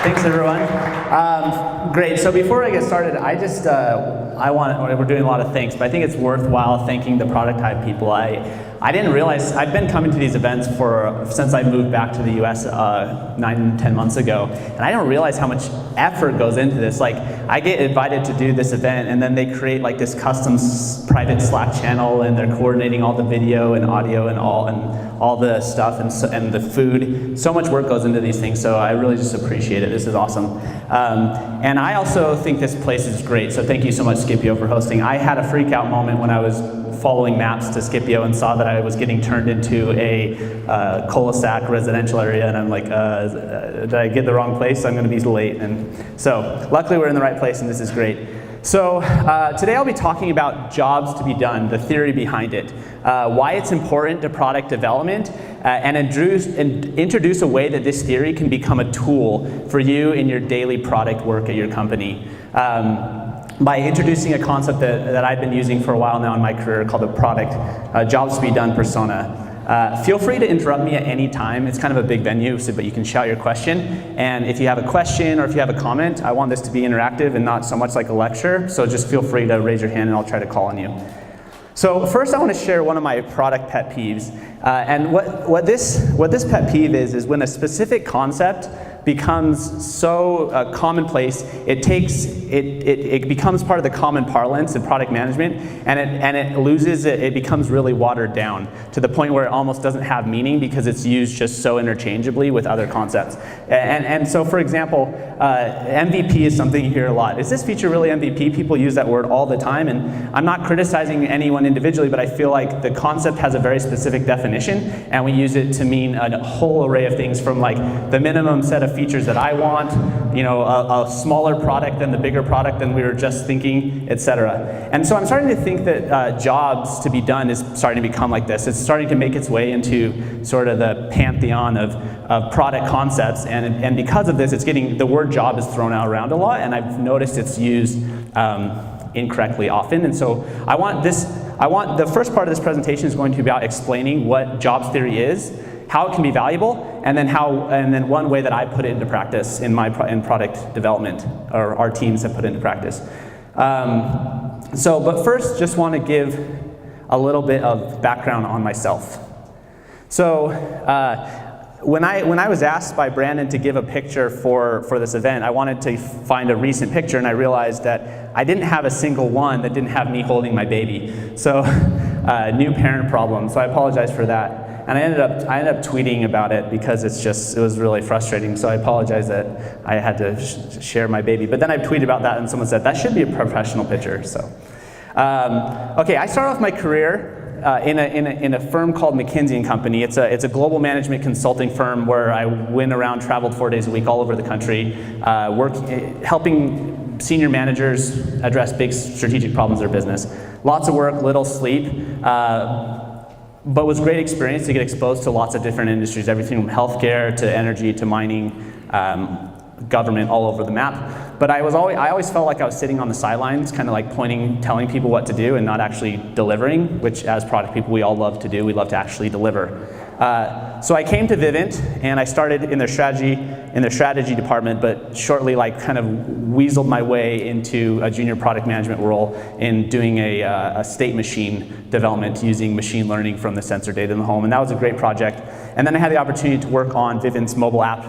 Thanks, everyone. Great. So before I get started, we're doing a lot of things, but I think it's worthwhile thanking the Product Hive people. I didn't realize, I've been coming to these events since I moved back to the US 9-10 months ago, and I didn't realize how much effort goes into this. Like, I get invited to do this event, and then they create like this custom private Slack channel, and they're coordinating all the video and audio and all the stuff and the food. So much work goes into these things, so I really just appreciate it. This is awesome. And I also think this place is great, so thank you so much, Scipio, for hosting. I had a freak out moment when I was following maps to Scipio and saw that I was getting turned into a cul-de-sac residential area, and I'm like, did I get the wrong place? I'm gonna be late. And so luckily we're in the right place, and this is great. So today I'll be talking about jobs to be done, the theory behind it, why it's important to product development, and introduce a way that this theory can become a tool for you in your daily product work at your company. By introducing a concept that I've been using for a while now in my career called the product jobs to be done persona. Feel free to interrupt me at any time. It's kind of a big venue, but you can shout your question. And if you have a question or if you have a comment, I want this to be interactive and not so much like a lecture. So just feel free to raise your hand and I'll try to call on you. So first I want to share one of my product pet peeves. And what this pet peeve is when a specific concept becomes so commonplace, it becomes part of the common parlance in product management, and it becomes really watered down to the point where it almost doesn't have meaning because it's used just so interchangeably with other concepts. And so, for example, MVP is something you hear a lot. Is this feature really MVP? People use that word all the time, and I'm not criticizing anyone individually, but I feel like the concept has a very specific definition, and we use it to mean a whole array of things, from like the minimum set of features that I want, a smaller product than the bigger product than we were just thinking, etc. And so I'm starting to think that jobs to be done is starting to become like this. It's starting to make its way into sort of the pantheon of product concepts, and because of this, the word job is thrown out around a lot, and I've noticed it's used incorrectly often. And so the first part of this presentation is going to be about explaining what jobs theory is, how it can be valuable, and then one way that I put it into practice in product development, or our teams have put it into practice. But first, just want to give a little bit of background on myself. So when I was asked by Brandon to give a picture for this event, I wanted to find a recent picture, and I realized that I didn't have a single one that didn't have me holding my baby. So new parent problem. So I apologize for that. And I ended up tweeting about it because it was really frustrating. So I apologize that I had to share my baby. But then I tweeted about that, and someone said that should be a professional picture. So, okay, I started off my career in a firm called McKinsey & Company. It's a global management consulting firm where I went around, traveled 4 days a week all over the country, helping senior managers address big strategic problems in their business. Lots of work, little sleep. But it was a great experience to get exposed to lots of different industries, everything from healthcare to energy to mining, government, all over the map. But I always felt like I was sitting on the sidelines, kind of like telling people what to do and not actually delivering, which as product people we all love to do. We love to actually deliver. So I came to Vivint, and I started in their strategy department, but shortly kind of weaseled my way into a junior product management role in doing a state machine development using machine learning from the sensor data in the home, and that was a great project. And then I had the opportunity to work on Vivint's mobile app,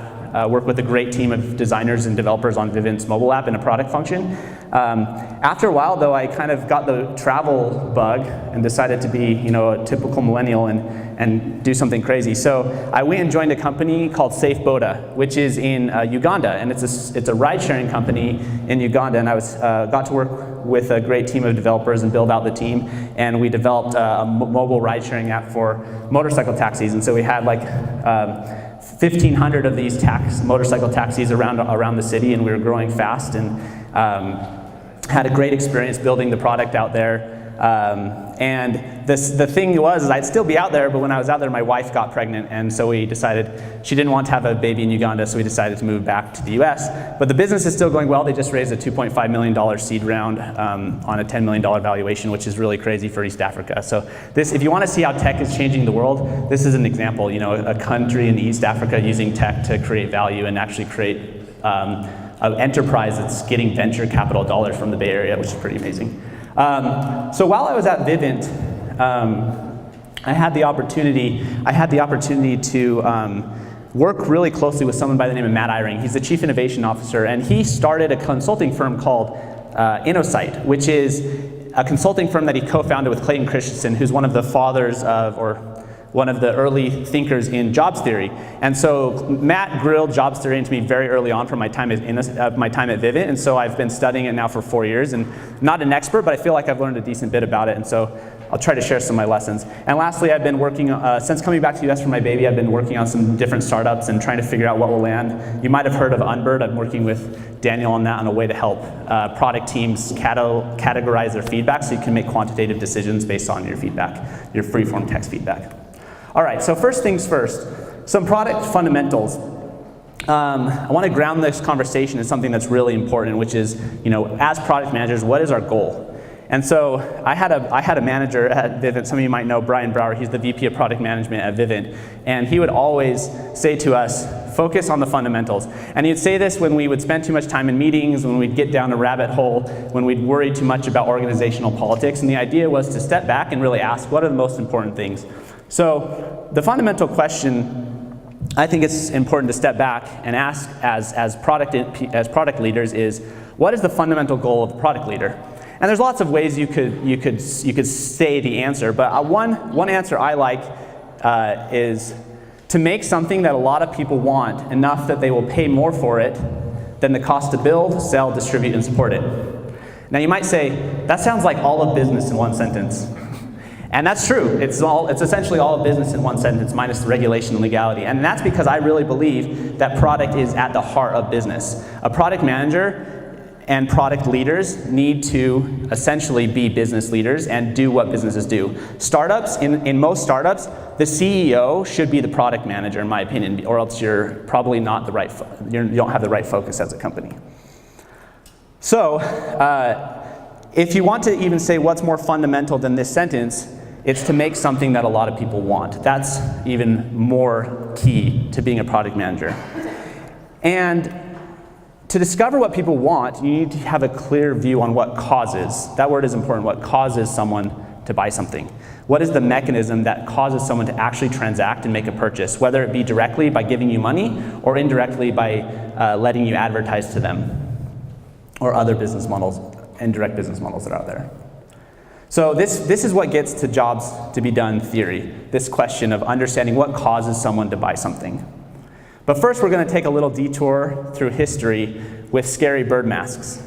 work with a great team of designers and developers on Vivint's mobile app in a product function. After a while, though, I kind of got the travel bug and decided to be, a typical millennial and do something crazy. So I went and joined a company called Safe Boda, which is in Uganda, and it's a ride-sharing company in Uganda. And I got to work with a great team of developers and build out the team, and we developed a mobile ride-sharing app for motorcycle taxis. And so we had 1,500 of these motorcycle taxis around the city, and we were growing fast, and had a great experience building the product out there. And the thing was, I'd still be out there, but when I was out there, my wife got pregnant, and so we decided she didn't want to have a baby in Uganda, so we decided to move back to the US. But the business is still going well. They just raised a $2.5 million seed round on a $10 million valuation, which is really crazy for East Africa. So if you want to see how tech is changing the world, this is an example. A country in East Africa using tech to create value and actually create an enterprise that's getting venture capital dollars from the Bay Area, which is pretty amazing. So while I was at Vivint, I had the opportunity to work really closely with someone by the name of Matt Eyring. He's the Chief Innovation Officer, and he started a consulting firm called InnoSight, which is a consulting firm that he co-founded with Clayton Christensen, who's one of the fathers of, or one of the early thinkers in jobs theory. And so Matt grilled jobs theory into me very early on from my time at Vivint, and so I've been studying it now for 4 years, and not an expert, but I feel like I've learned a decent bit about it, and so I'll try to share some of my lessons. And lastly, I've been working, since coming back to the US for my baby, I've been working on some different startups and trying to figure out what will land. You might have heard of Unbird. I'm working with Daniel on that on a way to help product teams categorize their feedback so you can make quantitative decisions based on your feedback, your free-form text feedback. All right, so first things first, some product fundamentals. I want to ground this conversation in something that's really important, which is, as product managers, what is our goal? And so I had a manager at Vivint, some of you might know Brian Brower, he's the VP of Product Management at Vivint, and he would always say to us, focus on the fundamentals. And he'd say this when we would spend too much time in meetings, when we'd get down a rabbit hole, when we'd worry too much about organizational politics, and the idea was to step back and really ask, what are the most important things? So the fundamental question, I think it's important to step back and ask as product leaders is, what is the fundamental goal of the product leader? And there's lots of ways you could say the answer, but one answer I like is to make something that a lot of people want enough that they will pay more for it than the cost to build, sell, distribute, and support it. Now you might say, that sounds like all of business in one sentence. And that's true. It's essentially all of business in one sentence, minus the regulation and legality. And that's because I really believe that product is at the heart of business. A product manager and product leaders need to essentially be business leaders and do what businesses do. Startups, in most startups, the CEO should be the product manager, in my opinion, or else you're probably not you don't have the right focus as a company. So, if you want to even say what's more fundamental than this sentence, it's to make something that a lot of people want. That's even more key to being a product manager. And to discover what people want, you need to have a clear view on what causes, that word is important, what causes someone to buy something. What is the mechanism that causes someone to actually transact and make a purchase, whether it be directly by giving you money or indirectly by letting you advertise to them, or other business models, indirect business models that are out there. So this is what gets to jobs to be done theory, this question of understanding what causes someone to buy something. But first we're going to take a little detour through history with scary bird masks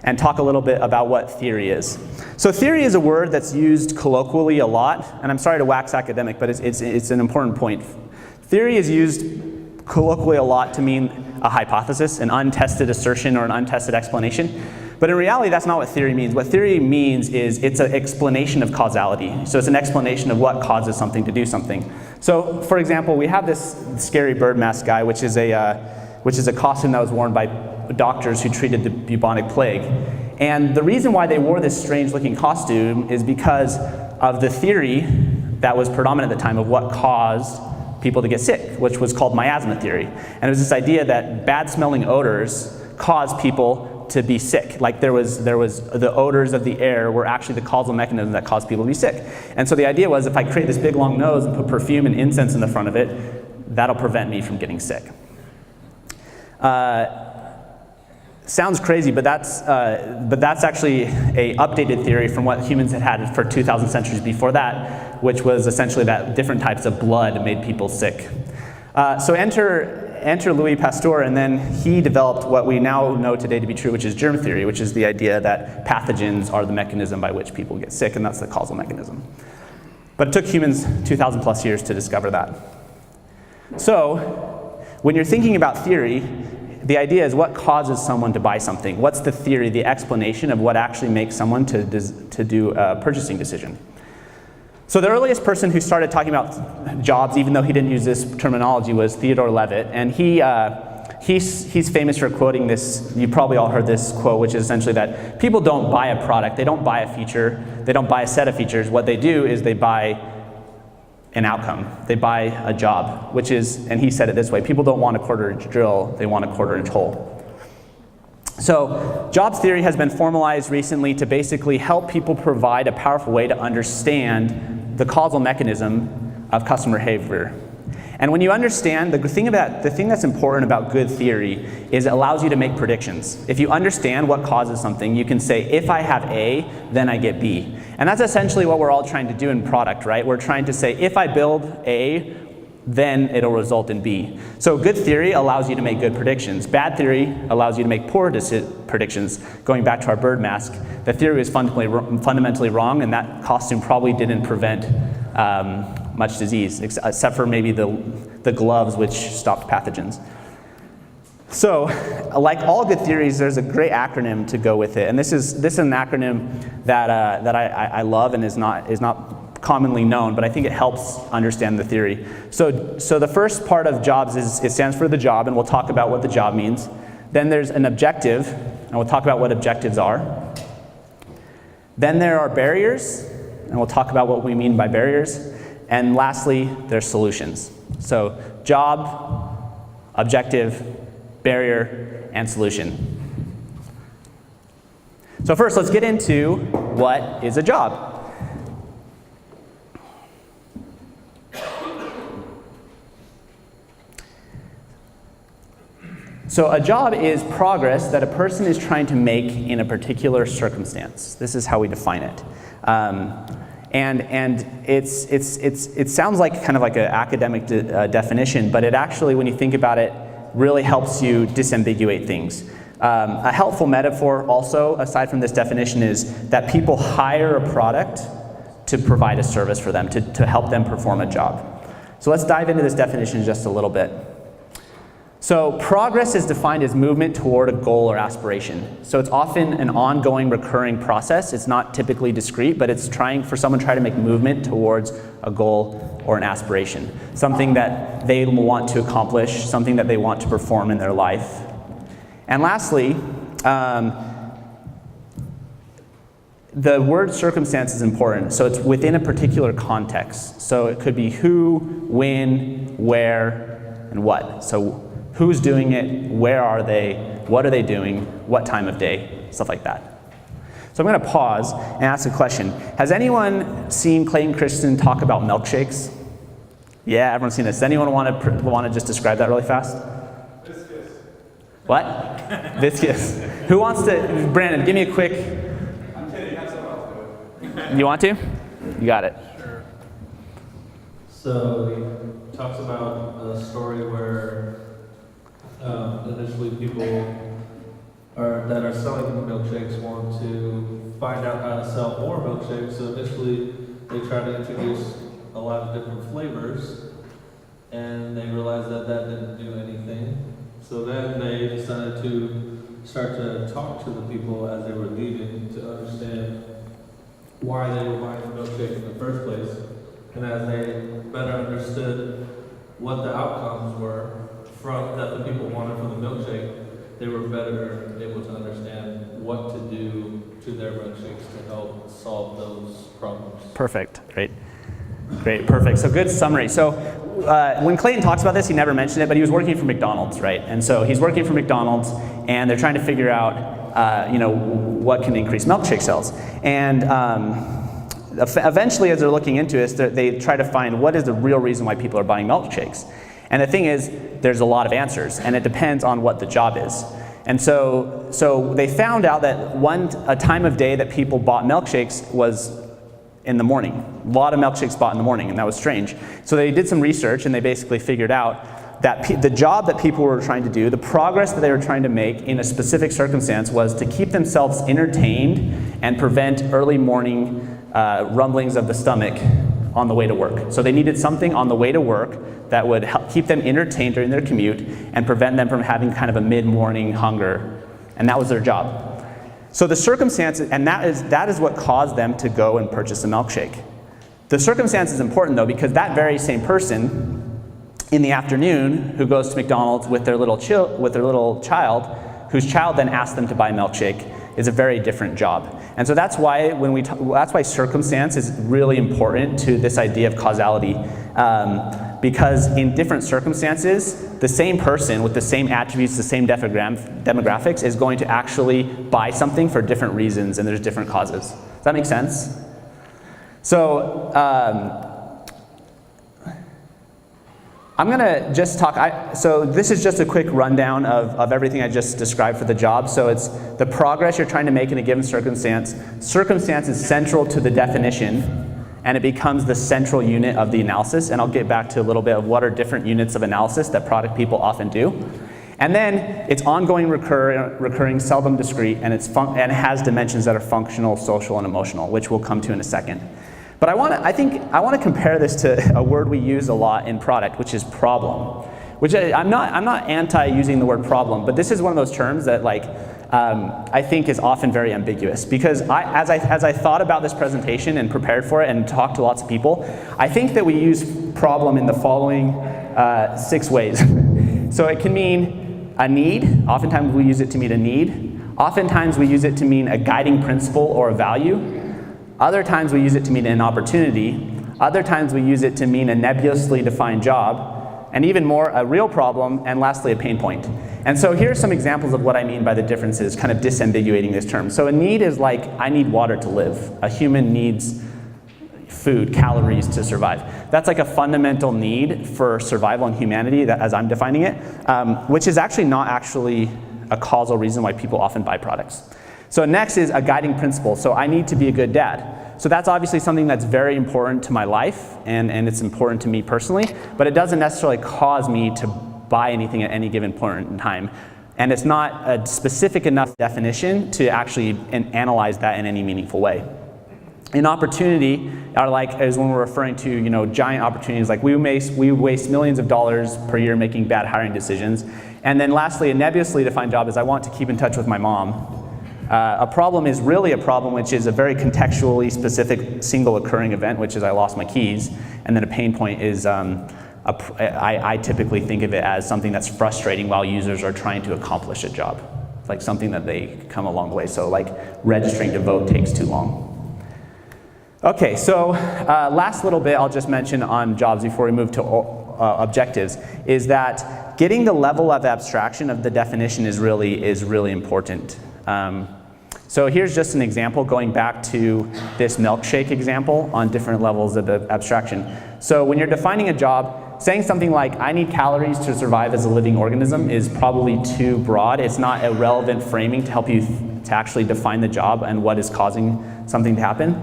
and talk a little bit about what theory is. So theory is a word that's used colloquially a lot, and I'm sorry to wax academic, but it's an important point. Theory is used colloquially a lot to mean a hypothesis, an untested assertion or an untested explanation. But in reality, that's not what theory means. What theory means is it's an explanation of causality. So it's an explanation of what causes something to do something. So for example, we have this scary bird mask guy, which is a costume that was worn by doctors who treated the bubonic plague. And the reason why they wore this strange looking costume is because of the theory that was predominant at the time of what caused people to get sick, which was called miasma theory. And it was this idea that bad smelling odors caused people to be sick. Like there was the odors of the air were actually the causal mechanism that caused people to be sick. And so the idea was if I create this big long nose and put perfume and incense in the front of it, that'll prevent me from getting sick. Sounds crazy, but that's actually a updated theory from what humans had for 2,000 centuries before that, which was essentially that different types of blood made people sick. So enter Louis Pasteur, and then he developed what we now know today to be true, which is germ theory, which is the idea that pathogens are the mechanism by which people get sick, and that's the causal mechanism. But it took humans 2,000 plus years to discover that. So when you're thinking about theory, the idea is what causes someone to buy something? What's the theory, the explanation of what actually makes someone to do a purchasing decision? So the earliest person who started talking about jobs, even though he didn't use this terminology, was Theodore Levitt. And he's famous for quoting this, you probably all heard this quote, which is essentially that people don't buy a product, they don't buy a feature, they don't buy a set of features. What they do is they buy an outcome. They buy a job, which is, and he said it this way, people don't want a quarter-inch drill, they want a quarter-inch hole. So jobs theory has been formalized recently to basically help people provide a powerful way to understand the causal mechanism of customer behavior. And when you understand, the thing that's important about good theory is it allows you to make predictions. If you understand what causes something, you can say, if I have A, then I get B. And that's essentially what we're all trying to do in product, right? We're trying to say, if I build A, then it'll result in B. So good theory allows you to make good predictions. Bad theory allows you to make poor predictions. Going back to our bird mask, the theory was fundamentally wrong, and that costume probably didn't prevent much disease, except for maybe the gloves, which stopped pathogens. So, like all good theories, there's a great acronym to go with it, and this is an acronym that I love and is not commonly known, but I think it helps understand the theory. So the first part of jobs is it stands for the job, and we'll talk about what the job means. Then there's an objective, and we'll talk about what objectives are. Then there are barriers, and we'll talk about what we mean by barriers. And lastly, there's solutions. So job, objective, barrier, and solution. So first, let's get into what is a job. So a job is progress that a person is trying to make in a particular circumstance. This is how we define it. And it sounds like kind of like an academic definition, but it actually, when you think about it, really helps you disambiguate things. A helpful metaphor also, aside from this definition, is that people hire a product to provide a service for them, to help them perform a job. So let's dive into this definition just a little bit. So progress is defined as movement toward a goal or aspiration. So it's often an ongoing, recurring process. It's not typically discrete, but it's for someone to make movement towards a goal or an aspiration, something that they want to accomplish, something that they want to perform in their life. And lastly, the word circumstance is important. So it's within a particular context. So it could be who, when, where, and what. So who's doing it, where are they, what are they doing, what time of day, stuff like that. So I'm going to pause and ask a question. Has anyone seen Clayton Christensen talk about milkshakes? Yeah, everyone's seen this. Does anyone want to just describe that really fast? Viscous. What? Viscous. Who wants to? Brandon, give me a quick. I'm kidding. Have someone else do it. You want to? You got it. Sure. So he talks about a story where initially people that are selling milkshakes want to find out how to sell more milkshakes. So initially they try to introduce a lot of different flavors, and they realized that didn't do anything. So then they decided to start to talk to the people as they were leaving to understand why they were buying the milkshake in the first place. And as they better understood what the outcomes were that the people wanted from the milkshake, they were better able to understand what to do to their milkshakes to help solve those problems. Perfect. Great, perfect. So good summary. So when Clayton talks about this, he never mentioned it, but he was working for McDonald's, right? And so he's working for McDonald's, and they're trying to figure out, what can increase milkshake sales. And eventually, as they're looking into this, they try to find what is the real reason why people are buying milkshakes. And the thing is, there's a lot of answers, and it depends on what the job is. And so they found out that a time of day that people bought milkshakes was in the morning. A lot of milkshakes bought in the morning, and that was strange. So they did some research, and they basically figured out that the job that people were trying to do, the progress that they were trying to make in a specific circumstance, was to keep themselves entertained and prevent early morning rumblings of the stomach on the way to work. So they needed something on the way to work that would help keep them entertained during their commute and prevent them from having kind of a mid-morning hunger. And that was their job. So the circumstances, and that is what caused them to go and purchase a milkshake. The circumstance is important though, because that very same person in the afternoon who goes to McDonald's with their little child, whose child then asks them to buy a milkshake, is a very different job. And so that's why that's why circumstance is really important to this idea of causality, because in different circumstances, the same person with the same attributes, the same demographics is going to actually buy something for different reasons, and there's different causes. Does that make sense? So I'm going to just talk, so this is just a quick rundown of everything I just described for the job. So it's the progress you're trying to make in a given circumstance. Circumstance is central to the definition, and it becomes the central unit of the analysis. And I'll get back to a little bit of what are different units of analysis that product people often do. And then it's ongoing, recurring, seldom discrete, and, and it has dimensions that are functional, social, and emotional, which we'll come to in a second. But I want to compare this to a word we use a lot in product, which is problem. Which I'm not anti using the word problem, but this is one of those terms that I think is often very ambiguous. Because as I thought about this presentation and prepared for it and talked to lots of people, I think that we use problem in the following 6 ways. So it can mean a need. Oftentimes we use it to mean a need. Oftentimes we use it to mean a guiding principle or a value. Other times we use it to mean an opportunity. Other times we use it to mean a nebulously defined job. And even more, a real problem. And lastly, a pain point. And so here's some examples of what I mean by the differences, kind of disambiguating this term. So a need is like, I need water to live. A human needs food, calories to survive. That's like a fundamental need for survival in humanity, that, as I'm defining it, which is actually not actually a causal reason why people often buy products. So next is a guiding principle. So I need to be a good dad. So that's obviously something that's very important to my life, and it's important to me personally, but it doesn't necessarily cause me to buy anything at any given point in time. And it's not a specific enough definition to actually analyze that in any meaningful way. An opportunity is when we're referring to giant opportunities, like we waste millions of dollars per year making bad hiring decisions. And then lastly, a nebulously defined job is I want to keep in touch with my mom. A problem is really a problem, which is a very contextually specific single occurring event, which is I lost my keys. And then a pain point is I typically think of it as something that's frustrating while users are trying to accomplish a job. It's like something that they come a long way. So like registering to vote takes too long. Okay, so last little bit I'll just mention on jobs before we move to objectives is that getting the level of abstraction of the definition is really important. So here's just an example going back to this milkshake example on different levels of abstraction. So when you're defining a job, saying something like, I need calories to survive as a living organism is probably too broad. It's not a relevant framing to help you to actually define the job and what is causing something to happen.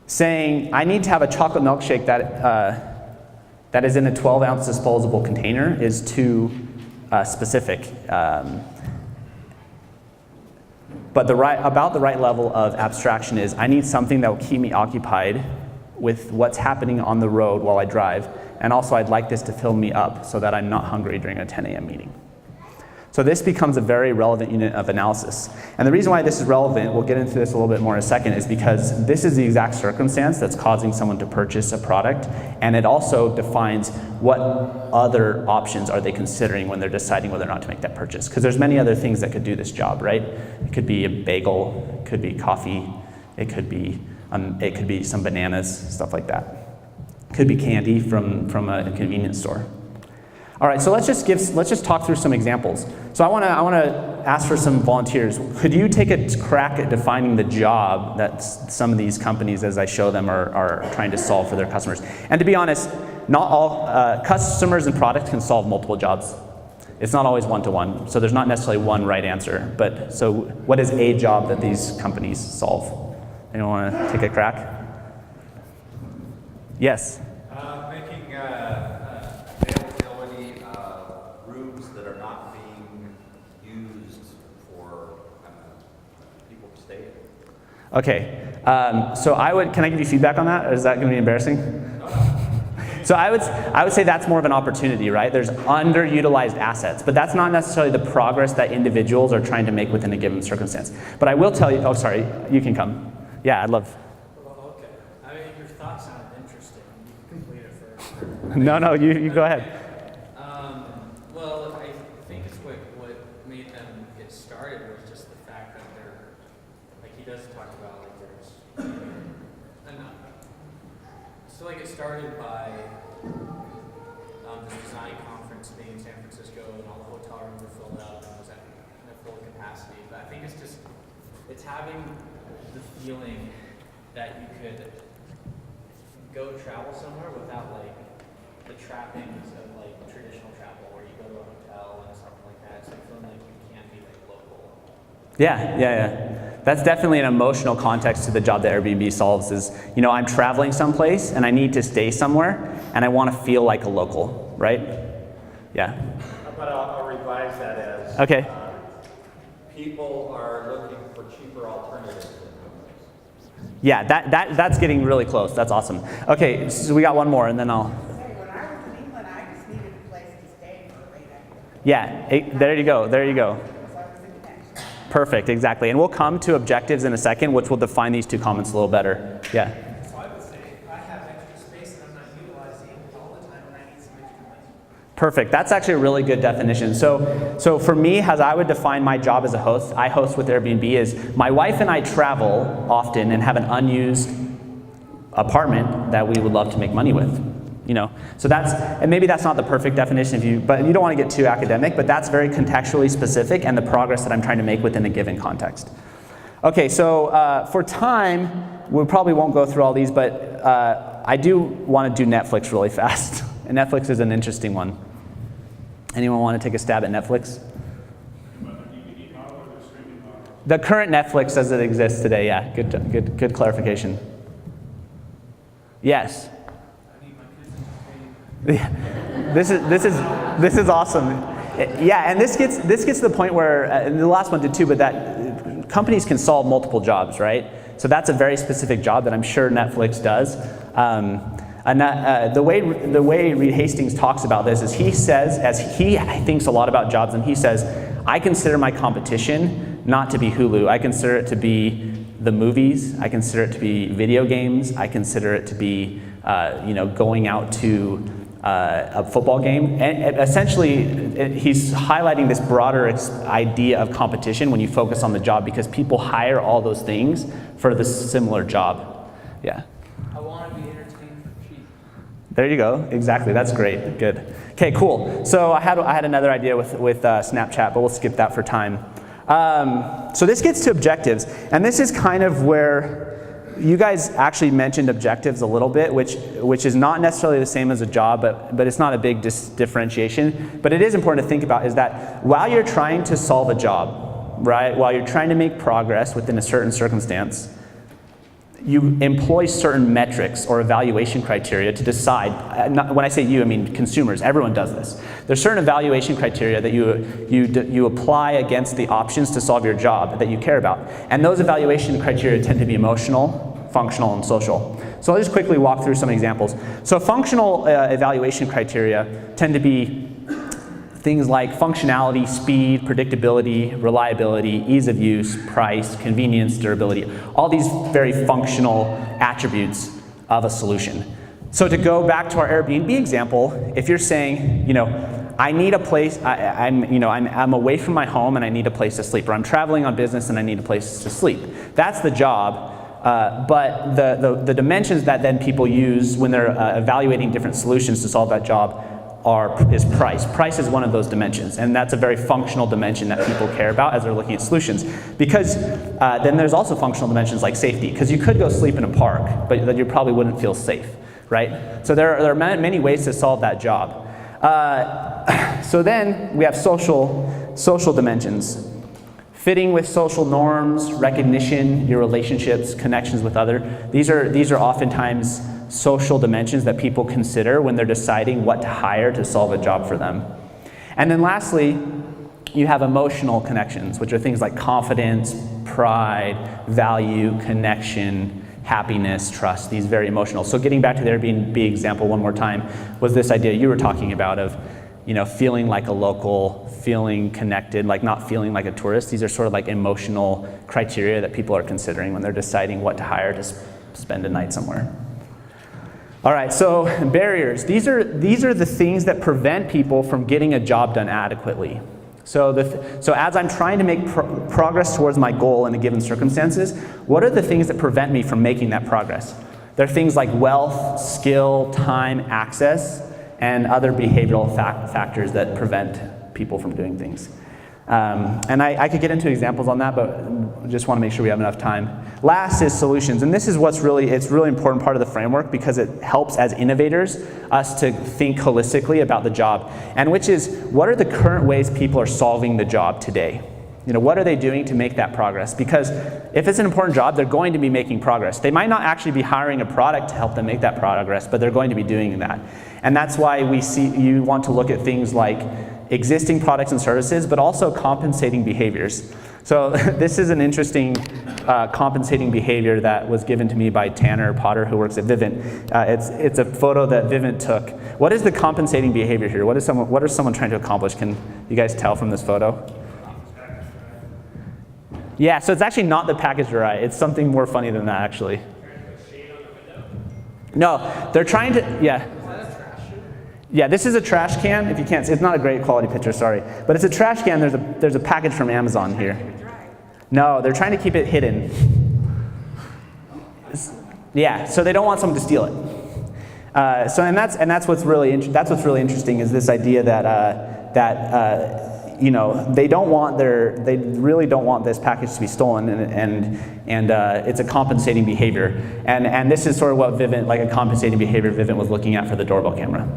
Saying, I need to have a chocolate milkshake that is in a 12-ounce disposable container is too specific. But about the right level of abstraction is I need something that will keep me occupied with what's happening on the road while I drive. And also I'd like this to fill me up so that I'm not hungry during a 10 a.m. meeting. So this becomes a very relevant unit of analysis. And the reason why this is relevant, we'll get into this a little bit more in a second, is because this is the exact circumstance that's causing someone to purchase a product. And it also defines what other options are they considering when they're deciding whether or not to make that purchase. Because there's many other things that could do this job, right? It could be a bagel, it could be coffee, it could be some bananas, stuff like that. It could be candy from a convenience store. All right, so let's just talk through some examples. So I want to ask for some volunteers. Could you take a crack at defining the job that some of these companies, as I show them, are trying to solve for their customers? And to be honest, not all customers and products can solve multiple jobs. It's not always one-to-one, so there's not necessarily one right answer. But so what is a job that these companies solve? Anyone want to take a crack? Yes? Making availability of rooms that are not being used for people to stay in. Okay, so can I give you feedback on that, or is that going to be embarrassing? So I would say that's more of an opportunity, right? There's underutilized assets, but that's not necessarily the progress that individuals are trying to make within a given circumstance. But I will tell you, oh sorry, you can come. Yeah, I'd love. Well, okay. I mean, your thoughts sound interesting. You can complete it first. No, you go ahead. Well, I think it's what made them get started was just the fact that they're, like he does talk about, like there's, so like it started by this design conference thing in San Francisco, and all the hotel rooms were filled up, and it was at full capacity. But I think it's having the feeling that you could go travel somewhere without like the trappings of like traditional travel, where you go to a hotel and something like that. So feeling like you can be like local. Yeah. That's definitely an emotional context to the job that Airbnb solves is, I'm traveling someplace and I need to stay somewhere and I want to feel like a local, right? Yeah. But I'll revise that as Okay. People are looking for cheaper alternatives. Yeah, that's getting really close. That's awesome. Okay, so we got one more and then I'll... When I was in England, I just needed a place to stay for late afternoon. Yeah, there you go. So I was in connection. Perfect, exactly. And we'll come to objectives in a second, which will define these two comments a little better. Yeah. So I would say I have extra space that I'm not utilizing all the time and I need some extra money. Perfect. That's actually a really good definition. So for me, as I would define my job as a host, I host with Airbnb, is my wife and I travel often and have an unused apartment that we would love to make money with. So and maybe that's not the perfect definition but you don't want to get too academic, but that's very contextually specific and the progress that I'm trying to make within a given context. Okay, so for time, we probably won't go through all these, but I do want to do Netflix really fast. And Netflix is an interesting one. Anyone want to take a stab at Netflix? The current Netflix as it exists today, yeah. Good clarification. Yes. This is awesome. Yeah, and this gets to the point where, and the last one did too, but that companies can solve multiple jobs, right? So that's a very specific job that I'm sure Netflix does. And the way Reed Hastings talks about this is he says, as he thinks a lot about jobs, and he says, I consider my competition not to be Hulu. I consider it to be the movies. I consider it to be video games. I consider it to be, going out to a football game. And essentially, he's highlighting this broader idea of competition when you focus on the job, because people hire all those things for the similar job. Yeah. I want to be entertained for cheap. There you go. Exactly. That's great. Good. Okay, cool. So I had another idea with Snapchat, but we'll skip that for time. So this gets to objectives, and this is kind of where you guys actually mentioned objectives a little bit, which is not necessarily the same as a job, but it's not a big differentiation. But it is important to think about is that while you're trying to solve a job, right, while you're trying to make progress within a certain circumstance, you employ certain metrics or evaluation criteria to decide. When I say you, I mean consumers. Everyone does this. There's certain evaluation criteria that you apply against the options to solve your job that you care about. And those evaluation criteria tend to be emotional, functional, and social. So I'll just quickly walk through some examples. So functional evaluation criteria tend to be things like functionality, speed, predictability, reliability, ease of use, price, convenience, durability, all these very functional attributes of a solution. So to go back to our Airbnb example, if you're saying, I need a place, I'm away from my home and I need a place to sleep, or I'm traveling on business and I need a place to sleep. That's the job. But the dimensions that then people use when they're evaluating different solutions to solve that job is price. Price is one of those dimensions, and that's a very functional dimension that people care about as they're looking at solutions. Because then there's also functional dimensions like safety, because you could go sleep in a park, but then you probably wouldn't feel safe, right? So there are many ways to solve that job. So then we have social dimensions. Fitting with social norms, recognition, your relationships, connections with others. These are oftentimes social dimensions that people consider when they're deciding what to hire to solve a job for them. And then lastly, you have emotional connections, which are things like confidence, pride, value, connection, happiness, trust, these very emotional. So getting back to the Airbnb example one more time, was this idea you were talking about of, feeling like a local, feeling connected, like not feeling like a tourist. These are sort of like emotional criteria that people are considering when they're deciding what to hire to spend a night somewhere. All right, so barriers. These are the things that prevent people from getting a job done adequately. So as I'm trying to make progress towards my goal in a given circumstances, what are the things that prevent me from making that progress? There are things like wealth, skill, time, access, and other behavioral factors that prevent people from doing things. And I could get into examples on that, but just want to make sure we have enough time. Last is solutions, and this is it's really important part of the framework because it helps as innovators us to think holistically about the job, and which is, what are the current ways people are solving the job today? You know, what are they doing to make that progress? Because if it's an important job, they're going to be making progress. They might not actually be hiring a product to help them make that progress, but they're going to be doing that. And that's why you want to look at things like existing products and services, but also compensating behaviors. So this is an interesting compensating behavior that was given to me by Tanner Potter, who works at Vivint. It's a photo that Vivint took. What is the compensating behavior here? What is someone trying to accomplish? Can you guys tell from this photo? Yeah, so it's actually not the package right. It's something more funny than that, actually. No, they're trying to, yeah. Yeah, this is a trash can. If you can't see, it's not a great quality picture, sorry. But it's a trash can. There's a package from Amazon here. No, they're trying to keep it hidden. Yeah, so they don't want someone to steal it. And that's what's really interesting is this idea that you know, they really don't want this package to be stolen, and it's a compensating behavior. And this is sort of what Vivint, like a compensating behavior Vivint was looking at for the doorbell camera.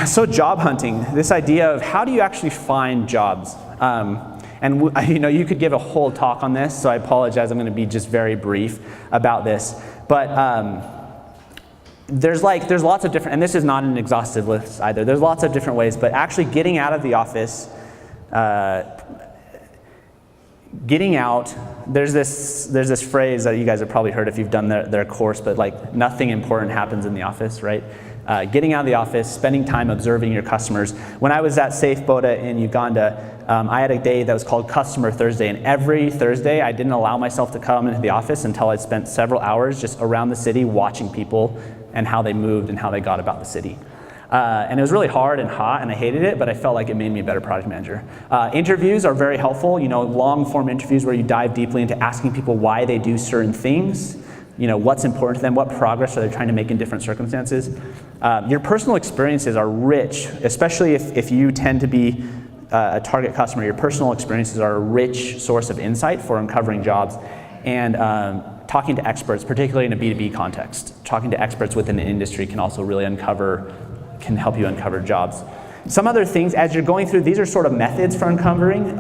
So job hunting, this idea of how do you actually find jobs? And you know, you could give a whole talk on this, so I apologize, I'm gonna be just very brief about this. But there's lots of different, and this is not an exhaustive list either, there's lots of different ways, but actually getting out of the office, getting out, there's this phrase that you guys have probably heard if you've done their course, but like nothing important happens in the office, right? Getting out of the office, spending time observing your customers. When I was at Safe Boda in Uganda, I had a day that was called Customer Thursday, and every Thursday I didn't allow myself to come into the office until I'd spent several hours just around the city watching people and how they moved and how they got about the city. And it was really hard and hot, and I hated it, but I felt like it made me a better product manager. Interviews are very helpful, you know, long form interviews where you dive deeply into asking people why they do certain things, you know, what's important to them, what progress are they trying to make in different circumstances. Your personal experiences are rich, especially if you tend to be a target customer. Your personal experiences are a rich source of insight for uncovering jobs. And talking to experts, particularly in a B2B context, talking to experts within an industry can also really can help you uncover jobs. Some other things, as you're going through, these are sort of methods for uncovering.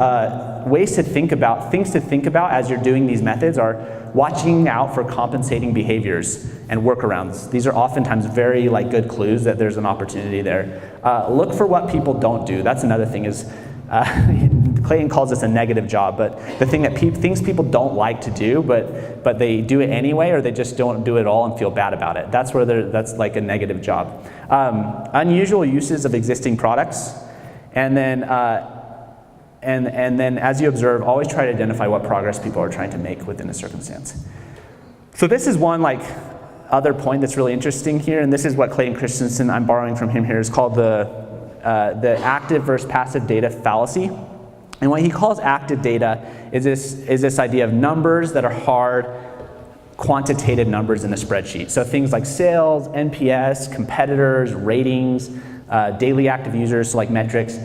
Things to think about as you're doing these methods are watching out for compensating behaviors and workarounds. These are oftentimes very good clues that there's an opportunity there. Look for what people don't do. That's another thing is, Clayton calls this a negative job, but the thing that things people don't like to do, but they do it anyway, or they just don't do it at all and feel bad about it. That's where that's like a negative job. Unusual uses of existing products, and then as you observe, always try to identify what progress people are trying to make within a circumstance. So this is one other point that's really interesting here, and this is what Clayton Christensen, I'm borrowing from him here, is called the active versus passive data fallacy. And what he calls active data is this idea of numbers that are hard, quantitative numbers in a spreadsheet. So things like sales, NPS, competitors, ratings, daily active users, so like metrics.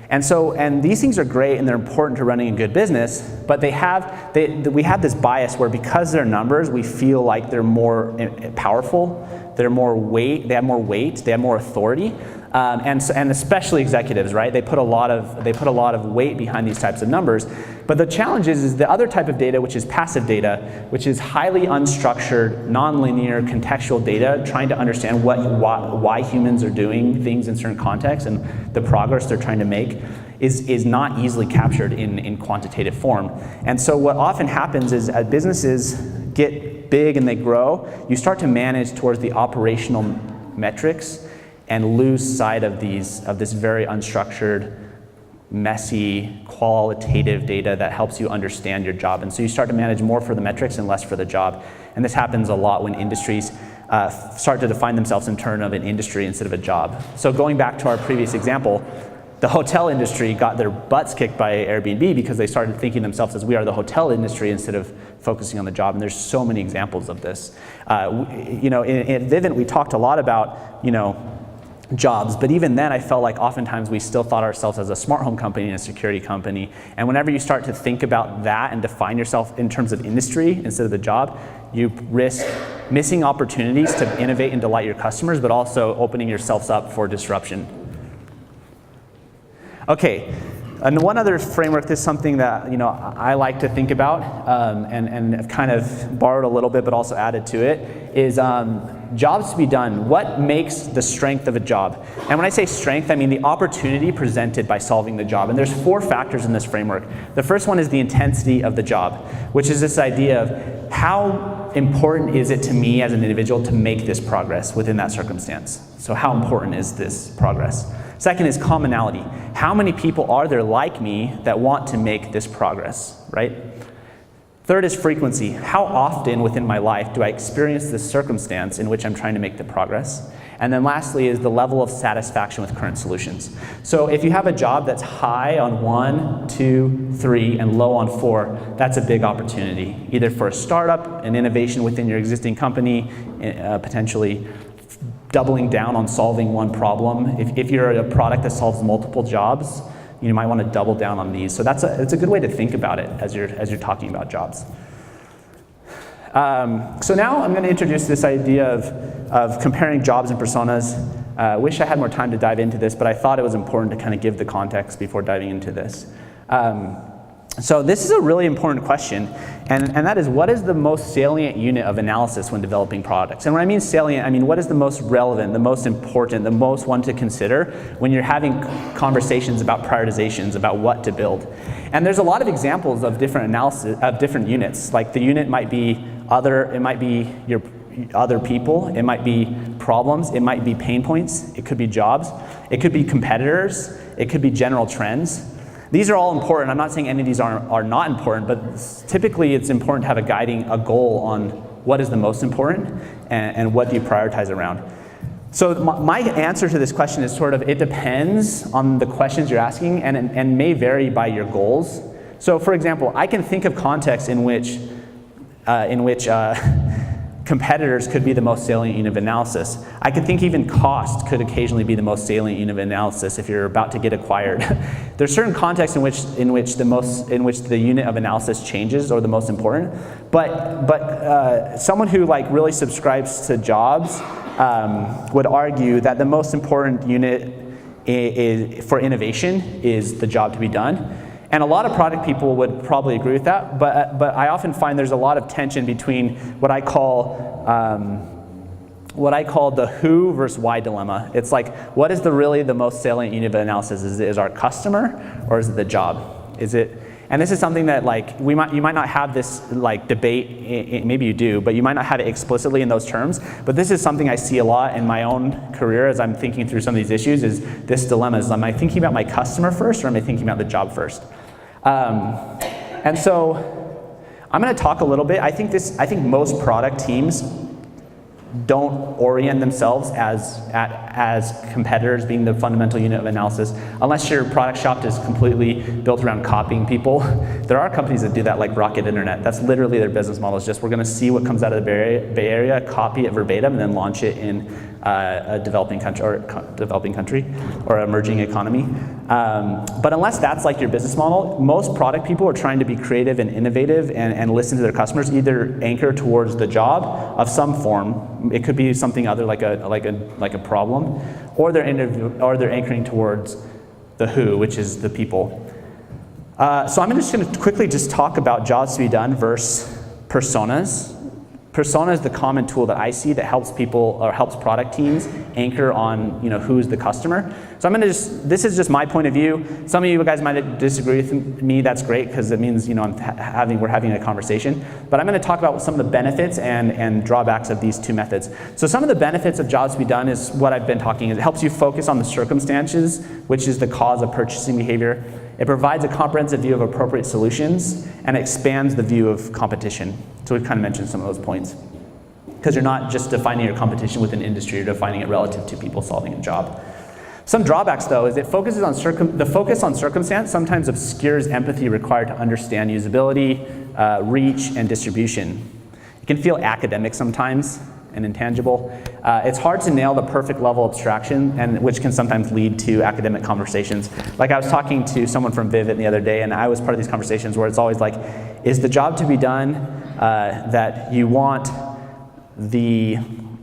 And these things are great and they're important to running a good business, but we have this bias where because they're numbers, we feel like they're more powerful, they have more weight, they have more authority. And especially executives, right? They put a lot of weight behind these types of numbers. But the challenge is the other type of data, which is passive data, which is highly unstructured, nonlinear, contextual data, trying to understand why humans are doing things in certain contexts and the progress they're trying to make, is not easily captured in quantitative form. And so what often happens is as businesses get big and they grow, you start to manage towards the operational metrics and lose sight of this very unstructured, messy, qualitative data that helps you understand your job. And so you start to manage more for the metrics and less for the job. And this happens a lot when industries start to define themselves in terms of an industry instead of a job. So going back to our previous example, the hotel industry got their butts kicked by Airbnb because they started thinking themselves as we are the hotel industry instead of focusing on the job. And there's so many examples of this. At Vivint, we talked a lot about, jobs, but even then I felt like oftentimes we still thought ourselves as a smart home company and a security company. And whenever you start to think about that and define yourself in terms of industry instead of the job, you risk missing opportunities to innovate and delight your customers, but also opening yourselves up for disruption. Okay, and one other framework, this is something that I like to think about and have kind of borrowed a little bit, but also added to it, is jobs to be done. What makes the strength of a job? And when I say strength, I mean the opportunity presented by solving the job. And there's 4 factors in this framework. The first one is the intensity of the job, which is this idea of how important is it to me as an individual to make this progress within that circumstance? So how important is this progress? Second is commonality. How many people are there like me that want to make this progress, right? Third is frequency. How often within my life do I experience this circumstance in which I'm trying to make the progress? And then lastly is the level of satisfaction with current solutions. So if you have a job that's high on 1, 2, 3, and low on 4, that's a big opportunity, either for a startup, an innovation within your existing company, potentially doubling down on solving one problem. If you're a product that solves multiple jobs, you might want to double down on these. So it's a good way to think about it as you're talking about jobs. So now I'm going to introduce this idea of comparing jobs and personas. Wish I had more time to dive into this, but I thought it was important to kind of give the context before diving into this. So this is a really important question, and that is, what is the most salient unit of analysis when developing products? And when I mean salient, I mean what is the most relevant, the most important, the most one to consider when you're having conversations about prioritizations, about what to build. And there's a lot of examples of different analysis, of different units. Like the unit might be other, it might be your other people, it might be problems, it might be pain points, it could be jobs, it could be competitors, it could be general trends. These are all important. I'm not saying any of these are not important, but typically it's important to have a goal on what is the most important and what do you prioritize around. So my answer to this question is sort of, it depends on the questions you're asking and may vary by your goals. So for example, I can think of contexts in which competitors could be the most salient unit of analysis. I could think even cost could occasionally be the most salient unit of analysis if you're about to get acquired. There's certain contexts in which the unit of analysis changes or the most important. But someone who really subscribes to jobs would argue that the most important unit for innovation is the job to be done. And a lot of product people would probably agree with that, but I often find there's a lot of tension between what I call the who versus why dilemma. It's like, what is really the most salient unit of analysis? Is it our customer or is it the job? And this is something that you might not have this debate, maybe you do, but you might not have it explicitly in those terms. But this is something I see a lot in my own career as I'm thinking through some of these issues, is this dilemma is, am I thinking about my customer first or am I thinking about the job first? And so I'm going to talk a little bit. I think most product teams don't orient themselves as competitors being the fundamental unit of analysis, unless your product shop is completely built around copying people. There are companies that do that, like Rocket Internet. That's literally their business model. Is just, we're going to see what comes out of the Bay Area, copy it verbatim, and then launch it in a developing country or emerging economy. But unless that's your business model, most product people are trying to be creative and innovative and listen to their customers, either anchor towards the job of some form. It could be something other like a problem, or they're anchoring towards the who, which is the people. So I'm just going to quickly just talk about jobs to be done versus personas. Persona is the common tool that I see that helps people or helps product teams anchor on who's the customer. So this is just my point of view. Some of you guys might disagree with me. That's great, because it means we're having a conversation. But I'm going to talk about some of the benefits and drawbacks of these two methods. So some of the benefits of jobs to be done is what I've been talking. It helps you focus on the circumstances, which is the cause of purchasing behavior. It provides a comprehensive view of appropriate solutions and expands the view of competition. So we've kind of mentioned some of those points. Because you're not just defining your competition with an industry, you're defining it relative to people solving a job. Some drawbacks, though, is it focuses on the focus on circumstance sometimes obscures empathy required to understand usability, reach, and distribution. It can feel academic sometimes and intangible. It's hard to nail the perfect level of abstraction, and which can sometimes lead to academic conversations. Like I was talking to someone from Vivint the other day, and I was part of these conversations where it's always like, is the job to be done that you want the,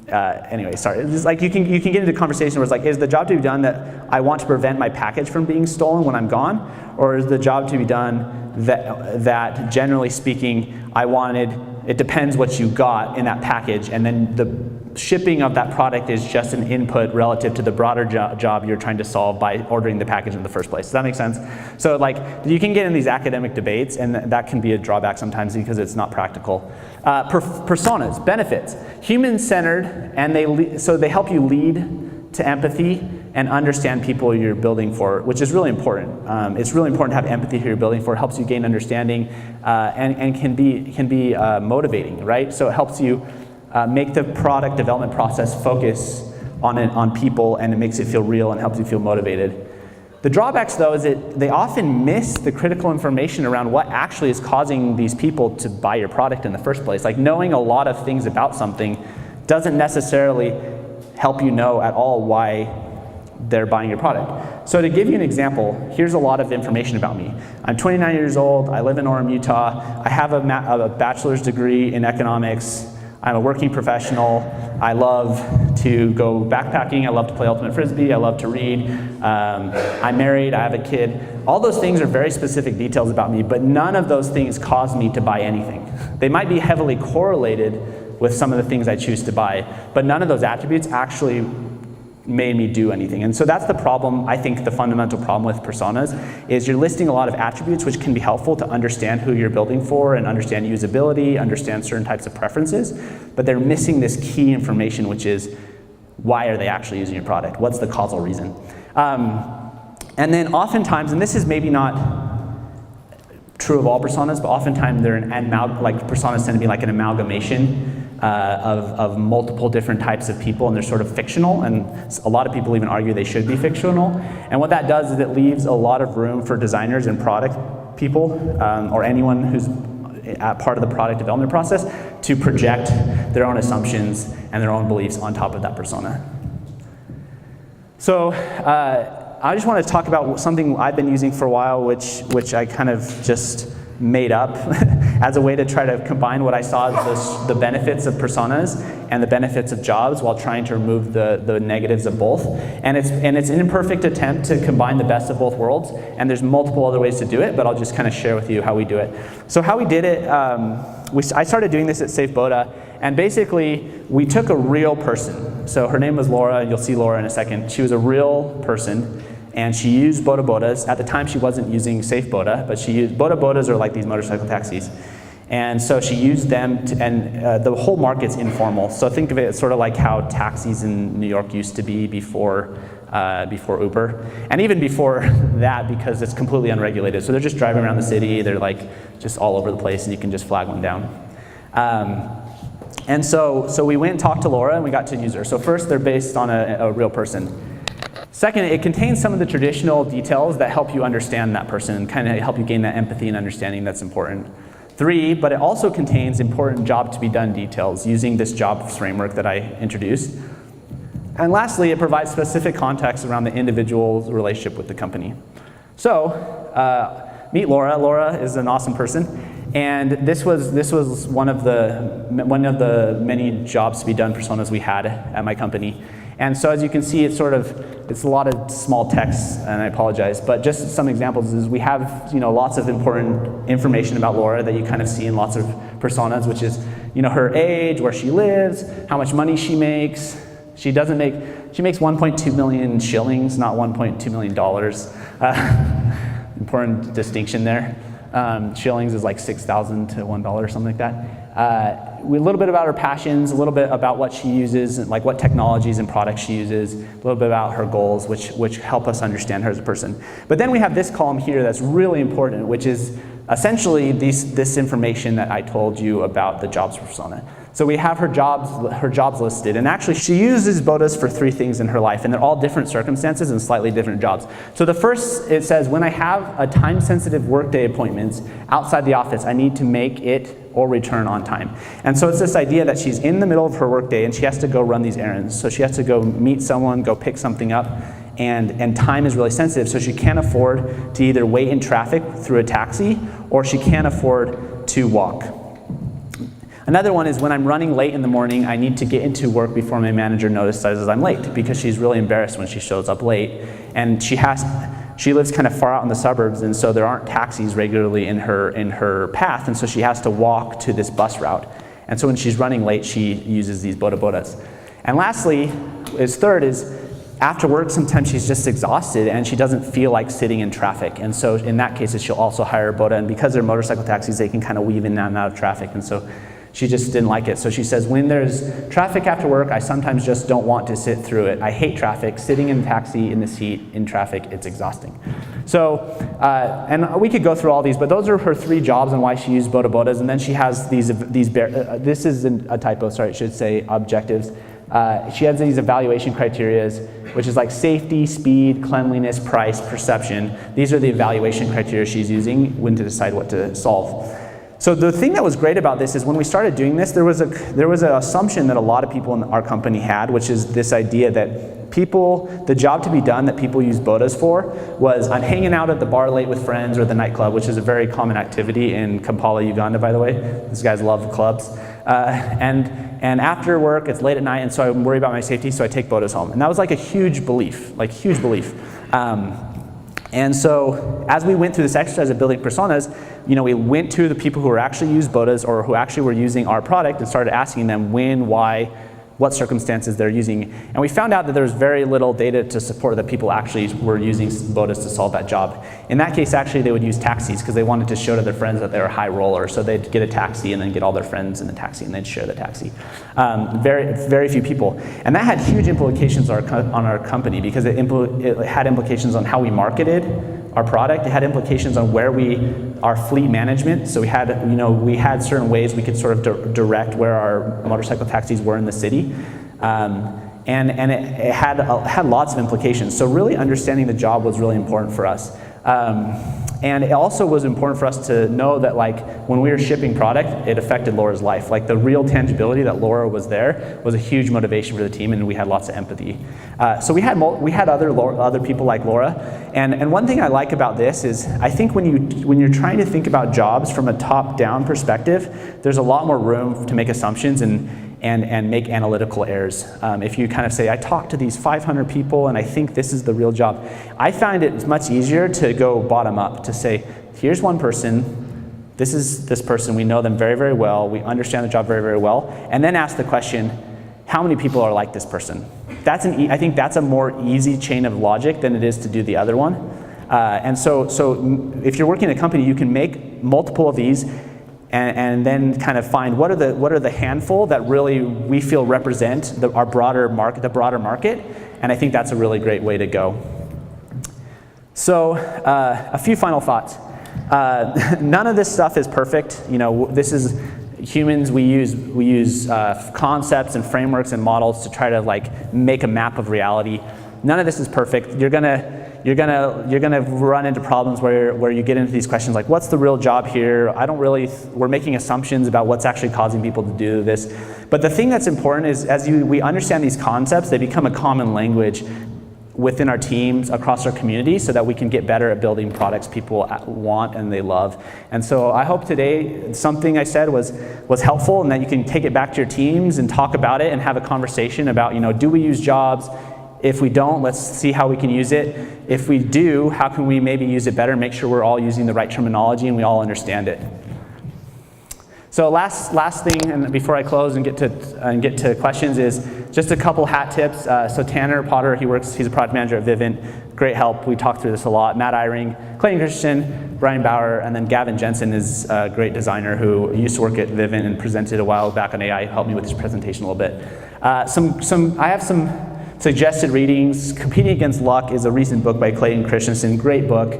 anyway, sorry. It's like you can get into a conversation where it's like, is the job to be done that I want to prevent my package from being stolen when I'm gone? Or is the job to be done that generally speaking, I wanted, it depends what you got in that package, and then the shipping of that product is just an input relative to the broader job you're trying to solve by ordering the package in the first place. Does that make sense? So like, you can get in these academic debates, and that can be a drawback sometimes because it's not practical. Personas, benefits, human-centered, and so they help you lead to empathy and understand people you're building for, which is really important. It's really important to have empathy who you're building for. It helps you gain understanding and can be motivating, right? So it helps you make the product development process focus on people, and it makes it feel real and helps you feel motivated. The drawbacks, though, is that they often miss the critical information around what actually is causing these people to buy your product in the first place. Like, knowing a lot of things about something doesn't necessarily help you know at all why they're buying your product. So to give you an example, here's a lot of information about me. I'm 29 years old, I live in Orem, Utah, I have a bachelor's degree in economics, I'm a working professional, I love to go backpacking, I love to play ultimate frisbee, I love to read, I'm married, I have a kid. All those things are very specific details about me, but none of those things cause me to buy anything. They might be heavily correlated with some of the things I choose to buy, but none of those attributes actually made me do anything. And so that's the problem, I think the fundamental problem with personas, is you're listing a lot of attributes which can be helpful to understand who you're building for and understand usability, understand certain types of preferences, but they're missing this key information, which is why are they actually using your product? What's the causal reason? And then oftentimes, and this is maybe not true of all personas, but oftentimes they're like personas tend to be like an amalgamation of multiple different types of people, and they're sort of fictional, and a lot of people even argue they should be fictional. And what that does is it leaves a lot of room for designers and product people, or anyone who's part of the product development process, to project their own assumptions and their own beliefs on top of that persona. So I just want to talk about something I've been using for a while, which I kind of just made up as a way to try to combine what I saw as the benefits of personas and the benefits of jobs while trying to remove the negatives of both. And it's an imperfect attempt to combine the best of both worlds, and there's multiple other ways to do it, but I'll just kind of share with you how we do it. So how we did it, I started doing this at Safe Boda, and basically we took a real person. So her name was Laura, and you'll see Laura in a second. She was a real person, and she used Boda Bodas. At the time, she wasn't using Safe Boda, but she used Boda Bodas are like these motorcycle taxis. And so she used them, and the whole market's informal. So think of it as sort of like how taxis in New York used to be before Uber. And even before that, because it's completely unregulated. So they're just driving around the city, they're like just all over the place, and you can just flag one down. And so we went and talked to Laura, and we got to use her. So first, they're based on a real person. Second, it contains some of the traditional details that help you understand that person and kind of help you gain that empathy and understanding that's important. 3, but it also contains important job to be done details using this job framework that I introduced. And lastly, it provides specific context around the individual's relationship with the company. So, meet Laura. Laura is an awesome person. And this was one of the many jobs to be done personas we had at my company. And so as you can see, it's a lot of small text, and I apologize, but just some examples is we have lots of important information about Laura that you kind of see in lots of personas, which is her age, where she lives, how much money she makes. She makes 1.2 million shillings, not $1.2 million. Important distinction there. Shillings is like 6,000 to $1 or something like that. A little bit about her passions, a little bit about what she uses, and like what technologies and products she uses, a little bit about her goals, which help us understand her as a person. But then we have this column here that's really important, which is essentially this information that I told you about the jobs persona. So we have her jobs listed, and actually she uses bodas for 3 things in her life, and they're all different circumstances and slightly different jobs. So the first, it says, when I have a time-sensitive workday appointments outside the office, I need to make it or return on time. And so it's this idea that she's in the middle of her workday and she has to go run these errands. So she has to go meet someone, go pick something up, and time is really sensitive, so she can't afford to either wait in traffic through a taxi or she can't afford to walk. Another one is when I'm running late in the morning, I need to get into work before my manager notices I'm late, because she's really embarrassed when she shows up late. And she lives kind of far out in the suburbs, and so there aren't taxis regularly in her path, and so she has to walk to this bus route. And so when she's running late, she uses these bodas. And lastly, third is after work, sometimes she's just exhausted and she doesn't feel like sitting in traffic. And so in that case, she'll also hire a boda, and because they're motorcycle taxis, they can kind of weave in and out of traffic. And so she just didn't like it. So she says, when there's traffic after work, I sometimes just don't want to sit through it. I hate traffic. Sitting in a taxi in this heat, in traffic, it's exhausting. So, and we could go through all these, but those are her 3 jobs and why she used bodas. And then she has this is a typo, sorry, it should say objectives. She has these evaluation criterias, which is like safety, speed, cleanliness, price, perception. These are the evaluation criteria she's using when to decide what to solve. So the thing that was great about this is when we started doing this, there was an assumption that a lot of people in our company had, which is this idea that the job to be done that people use bodas for was, I'm hanging out at the bar late with friends or the nightclub, which is a very common activity in Kampala, Uganda, by the way. These guys love clubs. And after work, it's late at night, and so I'm worried about my safety, so I take bodas home. And that was like a huge belief. And so as we went through this exercise of building personas, we went to the people who were actually used bodas or who actually were using our product and started asking them when, why, what circumstances they're using. And we found out that there's very little data to support that people actually were using bodas to solve that job. In that case, actually, they would use taxis because they wanted to show to their friends that they were high rollers. So they'd get a taxi and then get all their friends in the taxi and they'd share the taxi. Very few people. And that had huge implications on our company because it had implications on how we marketed our product. It had implications on our fleet management. So we had certain ways we could sort of direct where our motorcycle taxis were in the city. And it had lots of implications. So really understanding the job was really important for us. And it also was important for us to know that when we were shipping product, it affected Laura's life. The real tangibility that Laura was there was a huge motivation for the team, and we had lots of empathy. So we had other people like Laura. And one thing I like about this is I think when you're trying to think about jobs from a top-down perspective, there's a lot more room to make assumptions and make analytical errors. If you kind of say, I talked to these 500 people and I think this is the real job. I find it much easier to go bottom up, to say, here's one person, this is this person, we know them very, very well, we understand the job very, very well, and then ask the question, how many people are like this person? I think that's a more easy chain of logic than it is to do the other one. And so if you're working in a company, you can make multiple of these and then kind of find what are the handful that really we feel represent the broader market, and I think that's a really great way to go. So a few final thoughts. None of this stuff is perfect. This is humans. We use concepts and frameworks and models to try to make a map of reality. None of this is perfect. You're gonna run into problems where you get into these questions like, what's the real job here? We're making assumptions about what's actually causing people to do this. But the thing that's important is we understand these concepts, they become a common language within our teams, across our community, so that we can get better at building products people want and they love. And so I hope today something I said was helpful, and that you can take it back to your teams and talk about it and have a conversation about, do we use jobs? If we don't, let's see how we can use it. If we do, how can we maybe use it better and make sure we're all using the right terminology and we all understand it. So last thing, and before I close and get to questions, is just a couple hat tips. So Tanner Potter, he's a product manager at Vivint, great help. We talked through this a lot. Matt Eyring, Clayton Christensen, Brian Bauer, and then Gavin Jensen is a great designer who used to work at Vivint and presented a while back on AI, helped me with his presentation a little bit. I have some suggested readings. Competing Against Luck is a recent book by Clayton Christensen, great book.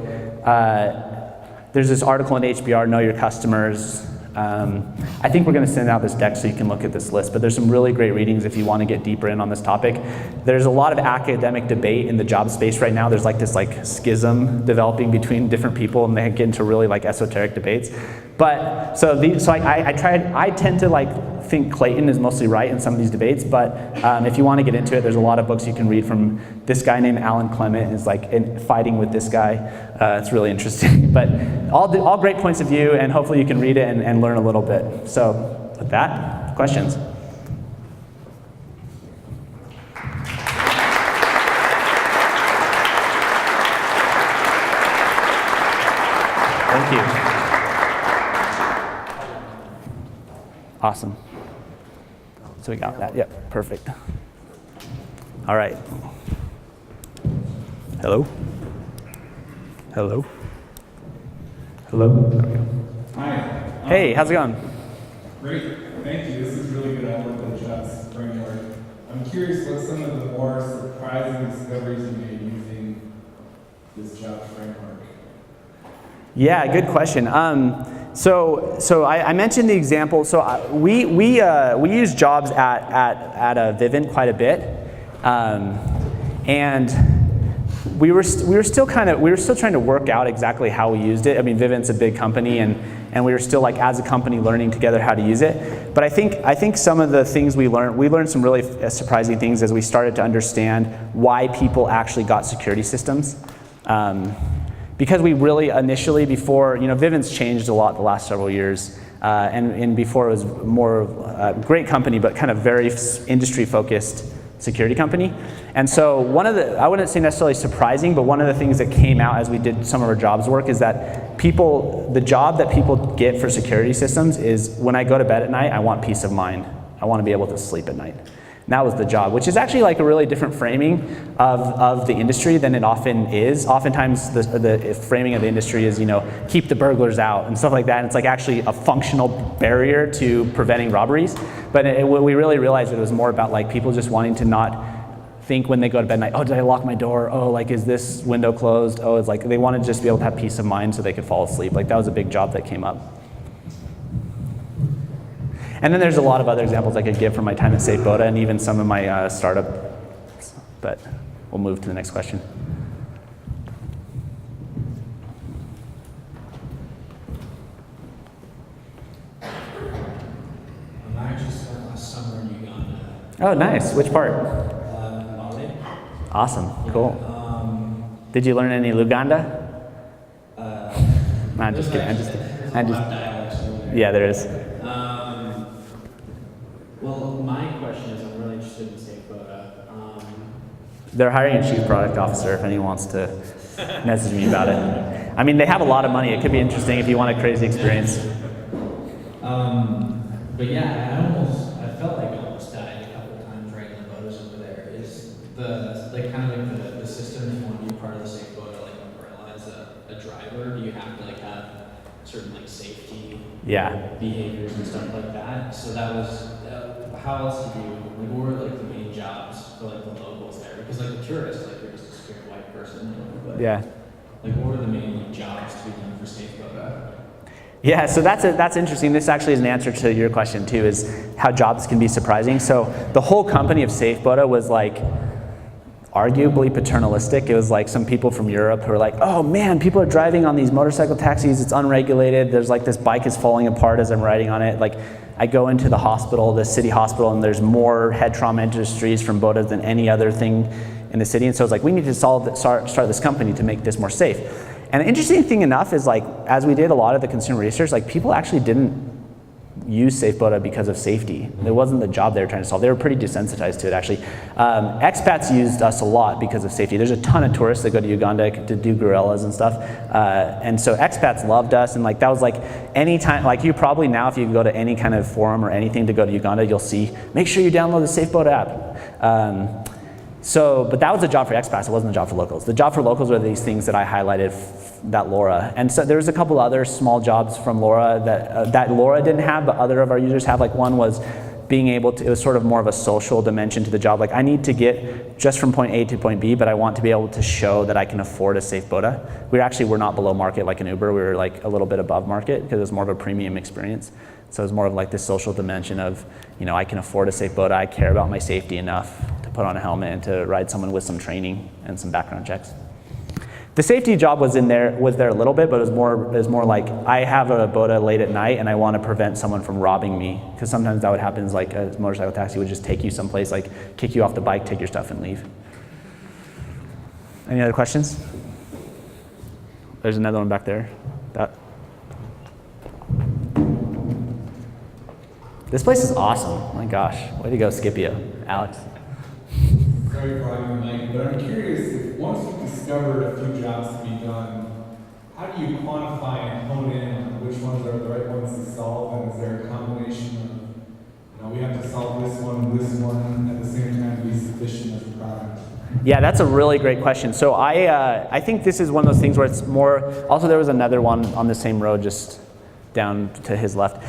There's this article in HBR, Know Your Customers. I think we're going to send out this deck so you can look at this list, but there's some really great readings if you want to get deeper in on this topic. There's a lot of academic debate in the job space right now. There's like this like schism developing between different people, and they get into really like esoteric debates. But I tend to like think Clayton is mostly right in some of these debates, but if you want to get into it, there's a lot of books you can read from this guy named Alan Clement is like fighting with this guy. It's really interesting, but all great points of view, and hopefully you can read it and learn a little bit. So with that, questions? Thank you. Awesome. So we got that. Yep, perfect. All right. Hello? Hello? Hello? There we go. Hi. Hey, how's it going? Great. Thank you. This is really good. I love the CHOPS framework. I'm curious what some of the more surprising discoveries you made using this CHOPS framework. Yeah, good question. So I mentioned the example. So we use jobs at Vivint quite a bit, and we were still trying to work out exactly how we used it. I mean, Vivint's a big company, and we were still like as a company learning together how to use it. But I think some of the things we learned some really surprising things as we started to understand why people actually got security systems. Because we really initially, before, Vivint's changed a lot the last several years, and before it was more great company, but kind of very industry-focused security company. And so I wouldn't say necessarily surprising, but one of the things that came out as we did some of our jobs work is that the job that people get for security systems is when I go to bed at night, I want peace of mind. I want to be able to sleep at night. And that was the job, which is actually like a really different framing of the industry than it often is. Oftentimes the framing of the industry is, keep the burglars out and stuff like that. And it's like actually a functional barrier to preventing robberies. But we really realized it was more about like people just wanting to not think when they go to bed at night, oh, did I lock my door? Oh, like, is this window closed? Oh, it's like they wanted to just be able to have peace of mind so they could fall asleep. Like that was a big job that came up. And then there's a lot of other examples I could give from my time at SafeBoda and even some of my startups, but we'll move to the next question. I actually spent last summer in Uganda. Oh, nice. Which part? Mali. Awesome. Cool. Did you learn any Luganda? No, I'm just kidding. Yeah, there is. Well, my question is, I'm really interested in SafeBoda. They're hiring a chief product officer if anyone wants to message me about it. I mean, they have a lot of money. It could be interesting if you want a crazy experience. But yeah, I felt like I almost died a couple of times writing the bodas over there. Is the system if you want to be part of the SafeBoda like umbrella as a driver? Do you have to like have certain like safety behaviors and stuff like that? So that was. How else did you, like, what were like the main jobs for like the locals there? Because like the tourists, like you're just a straight white person, but like what were the main like, jobs to be done for SafeBoda? Yeah, so that's interesting. This actually is an answer to your question too, is how jobs can be surprising. So the whole company of SafeBoda was like arguably paternalistic. It was like some people from Europe who were like, oh man, people are driving on these motorcycle taxis, it's unregulated, there's like this bike is falling apart as I'm riding on it. Like I go into the hospital, the city hospital, and there's more head trauma industries from bodas than any other thing in the city. And so it's like, we need to start this company to make this more safe. And the interesting thing enough is like, as we did a lot of the consumer research, like people actually didn't use SafeBoda because of safety. It wasn't the job they were trying to solve. They were pretty desensitized to it actually. Expats used us a lot because of safety. There's a ton of tourists that go to Uganda to do gorillas and stuff. And so expats loved us, and like that was like any time, like you probably now if you go to any kind of forum or anything to go to Uganda, you'll see, make sure you download the SafeBoda app. But that was a job for expats, it wasn't a job for locals. The job for locals were these things that I highlighted, that Laura. And so there was a couple other small jobs from Laura that Laura didn't have, but other of our users have. Like one was being able to, it was sort of more of a social dimension to the job. Like I need to get just from point A to point B, but I want to be able to show that I can afford a safe boda. We're not below market like an Uber. We were like a little bit above market because it was more of a premium experience. So it was more of like this social dimension of, I can afford a safe boda. I care about my safety enough to put on a helmet and to ride someone with some training and some background checks. The safety job was there a little bit, but it was more like I have a boda late at night and I want to prevent someone from robbing me, because sometimes that would happen. Is like a motorcycle taxi would just take you someplace, like kick you off the bike, take your stuff, and leave. Any other questions? There's another one back there. This place is awesome. My gosh, way to go, Scipio, Alex. Sorry for having the mic, but I'm curious, if once you've discovered a few jobs to be done, how do you quantify and hone in on which ones are the right ones to solve, and is there a combination of, we have to solve this one, at the same time be sufficient as a product? Yeah, that's a really great question. So I think this is one of those things where it's more, also there was another one on the same road just down to his left.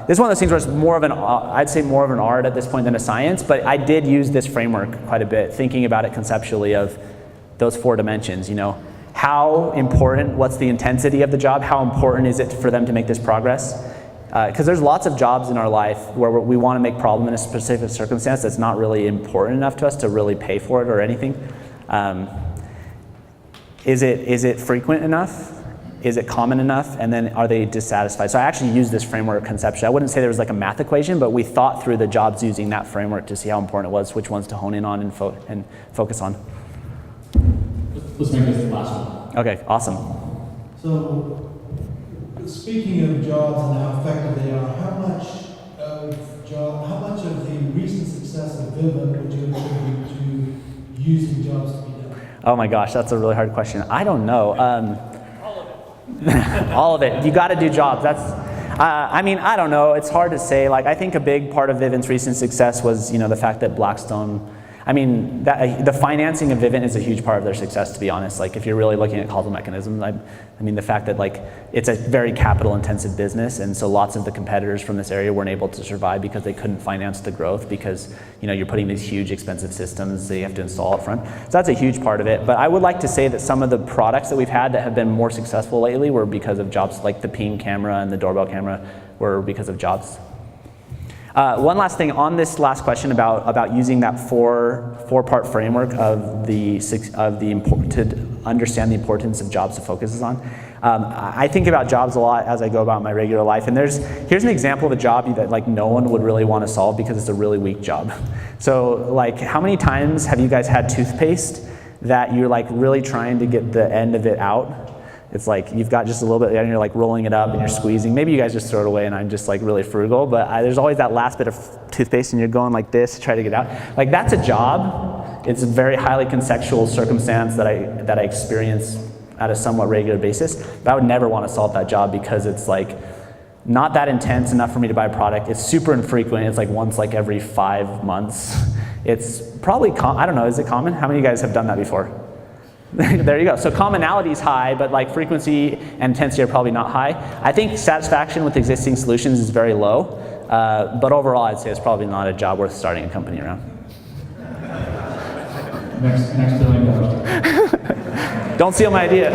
This is one of those things where it's more of I'd say more of an art at this point than a science, but I did use this framework quite a bit, thinking about it conceptually of those 4 dimensions, how important, what's the intensity of the job, how important is it for them to make this progress? Because there's lots of jobs in our life where we want to make problem in a specific circumstance that's not really important enough to us to really pay for it or anything. Is it frequent enough? Is it common enough? And then are they dissatisfied? So I actually used this framework conceptually. I wouldn't say there was like a math equation, but we thought through the jobs using that framework to see how important it was, which ones to hone in on and focus on. Let's make this the last one. Okay, awesome. So, speaking of jobs and how effective they are, how much of the recent success of Vivint would you attribute to using jobs to be done? Oh my gosh, that's a really hard question. I don't know. All of it. You got to do jobs. I don't know. It's hard to say. Like, I think a big part of Vivint's recent success was, the fact that Blackstone, the financing of Vivint is a huge part of their success, to be honest. Like, if you're really looking at causal mechanisms, the fact that like it's a very capital intensive business, and so lots of the competitors from this area weren't able to survive because they couldn't finance the growth, because you're putting these huge expensive systems that you have to install up front. So that's a huge part of it. But I would like to say that some of the products that we've had that have been more successful lately were because of jobs, like the ping camera and the doorbell camera were because of jobs. One last thing on this last question about using that four-part framework to understand the importance of jobs to focus on. I think about jobs a lot as I go about my regular life, and here's an example of a job that like no one would really want to solve because it's a really weak job. So like, how many times have you guys had toothpaste that you're like really trying to get the end of it out? It's like you've got just a little bit and you're like rolling it up and you're squeezing. Maybe you guys just throw it away and I'm just like really frugal, but there's always that last bit of toothpaste and you're going like this to try to get out. Like, that's a job. It's a very highly contextual circumstance that I experience at a somewhat regular basis. But I would never want to solve that job because it's like not that intense enough for me to buy a product. It's super infrequent. It's like once like every 5 months. It's probably, I don't know, is it common? How many of you guys have done that before? There you go. So commonality is high, but like frequency and intensity are probably not high. I think satisfaction with existing solutions is very low, but overall I'd say it's probably not a job worth starting a company around. Next $1 billion. Don't steal my idea.